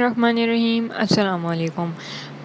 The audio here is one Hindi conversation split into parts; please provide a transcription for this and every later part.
बिस्मिल्लाहिर्रहमानिर्रहीम अस्सलाम वालेकुम।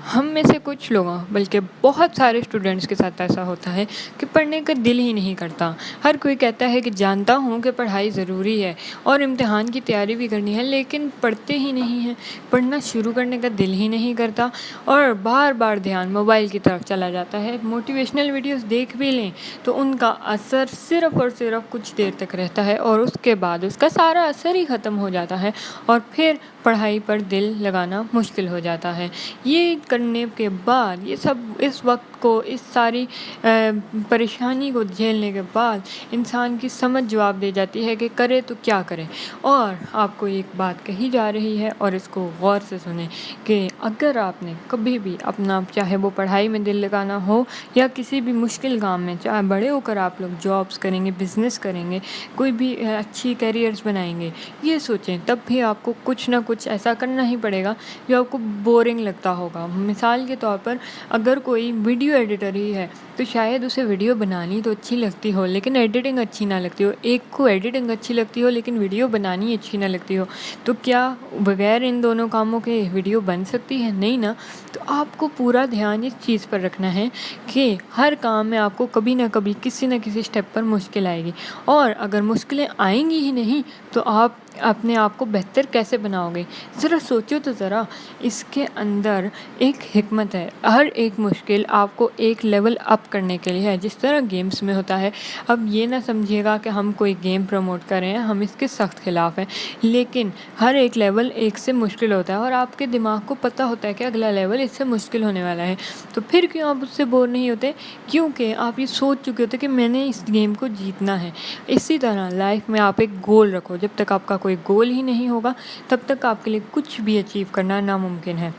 हम में से कुछ लोगों बल्कि बहुत सारे स्टूडेंट्स के साथ ऐसा होता है कि पढ़ने का दिल ही नहीं करता। हर कोई कहता है कि जानता हूँ कि पढ़ाई ज़रूरी है और इम्तिहान की तैयारी भी करनी है, लेकिन पढ़ते ही नहीं हैं। पढ़ना शुरू करने का दिल ही नहीं करता और बार बार ध्यान मोबाइल की तरफ चला जाता है। मोटिवेशनल वीडियोस देख भी लें तो उनका असर सिर्फ़ और सिर्फ कुछ देर तक रहता है और उसके बाद उसका सारा असर ही ख़त्म हो जाता है और फिर पढ़ाई पर दिल लगाना मुश्किल हो जाता है। ये करने के बाद ये सब इस वक्त को इस सारी परेशानी को झेलने के बाद इंसान की समझ जवाब दे जाती है कि करे तो क्या करे। और आपको एक बात कही जा रही है और इसको गौर से सुने कि अगर आपने कभी भी अपना चाहे वो पढ़ाई में दिल लगाना हो या किसी भी मुश्किल काम में, चाहे बड़े होकर आप लोग जॉब्स करेंगे, बिज़नेस करेंगे, कोई भी अच्छी करियर्स बनाएंगे, ये सोचें तब भी आपको कुछ ना कुछ ऐसा करना ही पड़ेगा जो आपको बोरिंग लगता होगा। मिसाल के तौर पर अगर कोई वीडियो एडिटर ही है तो शायद उसे वीडियो बनानी तो अच्छी लगती हो लेकिन एडिटिंग अच्छी ना लगती हो। एक को एडिटिंग अच्छी लगती हो लेकिन वीडियो बनानी अच्छी ना लगती हो, तो क्या बगैर इन दोनों कामों के वीडियो बन सकती है? नहीं ना। तो आपको पूरा ध्यान इस चीज़ पर रखना है कि हर काम में आपको कभी ना कभी किसी न किसी स्टेप पर मुश्किल आएगी और अगर मुश्किलें आएंगी ही नहीं तो आप अपने आप को बेहतर कैसे बनाओगे? ज़रा सोचो तो ज़रा। इसके अंदर एक हिकमत है। हर एक मुश्किल आपको एक लेवल अप करने के लिए है, जिस तरह गेम्स में होता है। अब ये ना समझिएगा कि हम कोई गेम प्रमोट कर रहे हैं, हम इसके सख्त ख़िलाफ़ हैं, लेकिन हर एक लेवल एक से मुश्किल होता है और आपके दिमाग को पता होता है कि अगला लेवल इससे मुश्किल होने वाला है। तो फिर क्यों आप उससे बोर नहीं होते? क्योंकि आप ये सोच चुके होते कि मैंने इस गेम को जीतना है। इसी तरह लाइफ में आप एक गोल रखो। जब तक आपका कोई गोल ही नहीं होगा तब तक आपके लिए कुछ भी अचीव करना नामुमकिन है।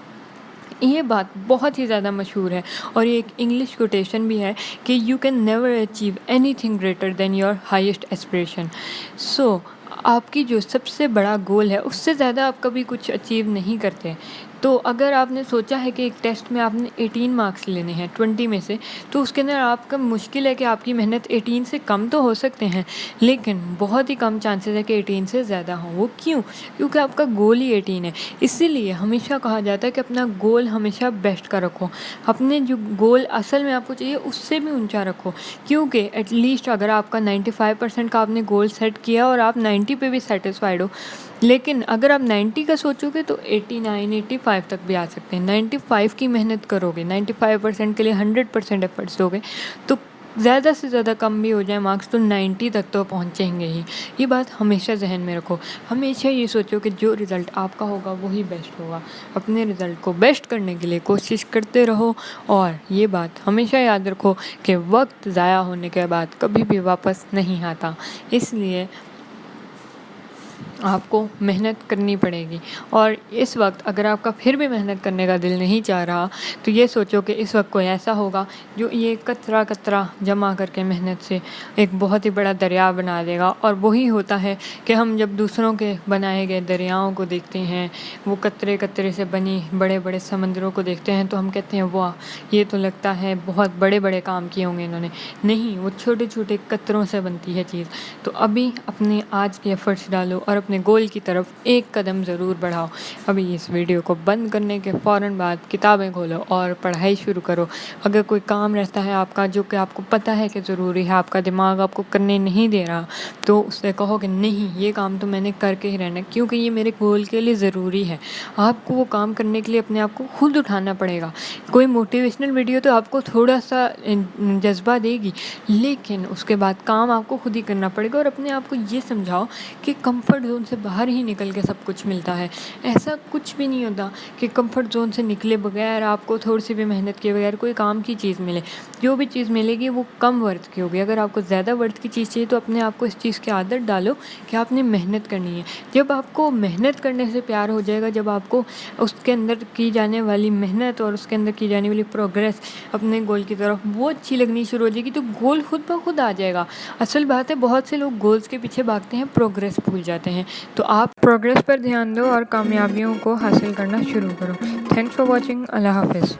ये बात बहुत ही ज़्यादा मशहूर है और ये एक इंग्लिश कोटेशन भी है कि you can never achieve anything greater than your highest aspiration. So आपकी जो सबसे बड़ा गोल है उससे ज़्यादा आप कभी कुछ अचीव नहीं करते। तो अगर आपने सोचा है कि एक टेस्ट में आपने 18 मार्क्स लेने हैं 20 में से, तो उसके अंदर आपका मुश्किल है कि आपकी मेहनत 18 से कम तो हो सकते हैं लेकिन बहुत ही कम चांसेस है कि 18 से ज़्यादा हो। वो क्यों? क्योंकि आपका गोल ही 18 है। इसीलिए हमेशा कहा जाता है कि अपना गोल हमेशा बेस्ट का रखो। अपने जो गोल असल में आपको चाहिए उससे भी ऊंचा रखो, क्योंकि एटलीस्ट अगर आपका 95% का आपने गोल सेट किया और आप 90 पे भी सेटिस्फाइड हो, लेकिन अगर आप 90 का सोचोगे तो 89 85 तक भी आ सकते हैं। 95 की मेहनत करोगे, 95% के लिए 100% एफर्ट्स दोगे तो ज़्यादा से ज़्यादा कम भी हो जाए मार्क्स तो 90 तक तो पहुँचेंगे ही। ये बात हमेशा जहन में रखो। हमेशा ये सोचो कि जो रिज़ल्ट आपका होगा वही बेस्ट होगा। अपने रिज़ल्ट को बेस्ट करने के लिए कोशिश करते रहो और ये बात हमेशा याद रखो कि वक्त ज़ाया होने के बाद कभी भी वापस नहीं आता। इसलिए आपको मेहनत करनी पड़ेगी और इस वक्त अगर आपका फिर भी मेहनत करने का दिल नहीं चाह रहा तो ये सोचो कि इस वक्त कोई ऐसा होगा जो ये कतरा कतरा जमा करके मेहनत से एक बहुत ही बड़ा दरिया बना देगा। और वही होता है कि हम जब दूसरों के बनाए गए दरियाओं को देखते हैं, वो कतरे कतरे से बनी बड़े बड़े समंदरों को देखते हैं तो हम कहते हैं वाह, ये तो लगता है बहुत बड़े बड़े काम किए होंगे इन्होंने। नहीं, वो छोटे छोटे कतरों से बनती है चीज़। तो अभी अपने आज के एफर्ट्स डालो और अपने गोल की तरफ एक कदम ज़रूर बढ़ाओ। अभी इस वीडियो को बंद करने के फ़ौरन बाद किताबें खोलो और पढ़ाई शुरू करो। अगर कोई काम रहता है आपका जो कि आपको पता है कि ज़रूरी है, आपका दिमाग आपको करने नहीं दे रहा, तो उससे कहो कि नहीं, ये काम तो मैंने करके ही रहना क्योंकि ये मेरे गोल के लिए ज़रूरी है। आपको वो काम करने के लिए अपने आप को खुद उठाना पड़ेगा। कोई मोटिवेशनल वीडियो तो आपको थोड़ा सा जज्बा देगी, लेकिन उसके बाद काम आपको खुद ही करना पड़ेगा और अपने आप को ये समझाओ कि कंफर्ट जोन से बाहर ही निकल के सब कुछ मिलता है। ऐसा कुछ भी नहीं होता कि कंफर्ट जोन से निकले बगैर आपको थोड़ी सी भी मेहनत किए बगैर कोई काम की चीज़ मिले। जो भी चीज़ मिलेगी वो कम वर्थ की होगी। अगर आपको ज़्यादा वर्थ की चीज़ चाहिए तो अपने आप को इस चीज़ की आदत डालो कि आपने मेहनत करनी है। जब आपको मेहनत करने से प्यार हो जाएगा, जब आपको उसके अंदर की जाने वाली मेहनत और उसके अंदर की जाने वाली प्रोग्रेस अपने गोल की तरफ वो अच्छी लगनी शुरू हो जाएगी तो गोल खुद ब खुद आ जाएगा। असल बात है, बहुत से लोग गोल्स के पीछे भागते हैं, प्रोग्रेस भूल जाते हैं। तो आप प्रोग्रेस पर ध्यान दो और कामयाबियों को हासिल करना शुरू करो। Thanks for watching. अल्लाह हाफिज़।